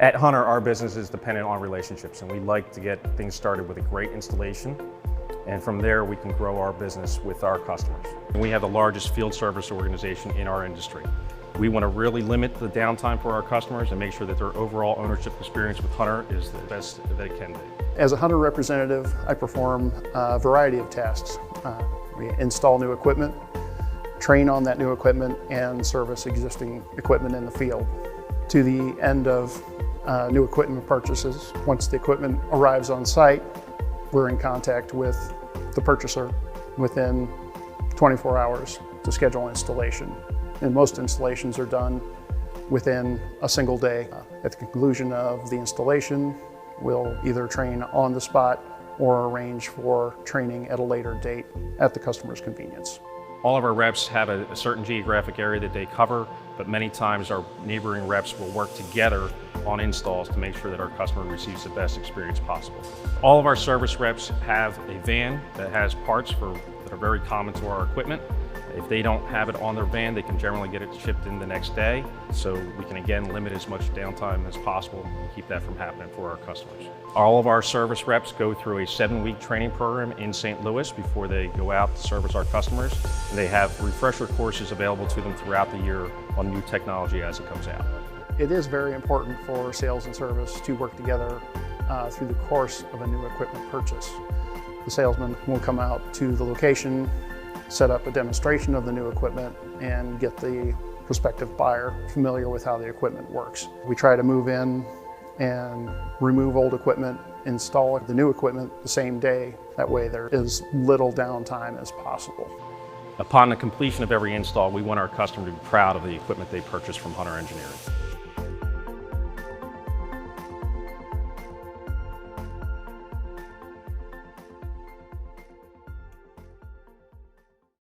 At Hunter, our business is dependent on relationships, and we like to get things started with a great installation, and from there we can grow our business with our customers. And we have the largest field service organization in our industry. We want to really limit the downtime for our customers and make sure that their overall ownership experience with Hunter is the best that it can be. As a Hunter representative, I perform a variety of tasks. We install new equipment, train on that new equipment, and service existing equipment in the field. To the end of new equipment purchases, once the equipment arrives on site, we're in contact with the purchaser within 24 hours to schedule installation. And most installations are done within a single day. At the conclusion of the installation, we'll either train on the spot or arrange for training at a later date at the customer's convenience. All of our reps have a certain geographic area that they cover, but many times our neighboring reps will work together on installs to make sure that our customer receives the best experience possible. All of our service reps have a van that has parts that are very common to our equipment. If they don't have it on their van, they can generally get it shipped in the next day. So we can again limit as much downtime as possible and keep that from happening for our customers. All of our service reps go through a 7-week training program in St. Louis before they go out to service our customers. And they have refresher courses available to them throughout the year on new technology as it comes out. It is very important for sales and service to work together through the course of a new equipment purchase. The salesman will come out to the location, set up a demonstration of the new equipment, and get the prospective buyer familiar with how the equipment works. We try to move in and remove old equipment, install the new equipment the same day. That way there is little downtime as possible. Upon the completion of every install, we want our customer to be proud of the equipment they purchased from Hunter Engineering.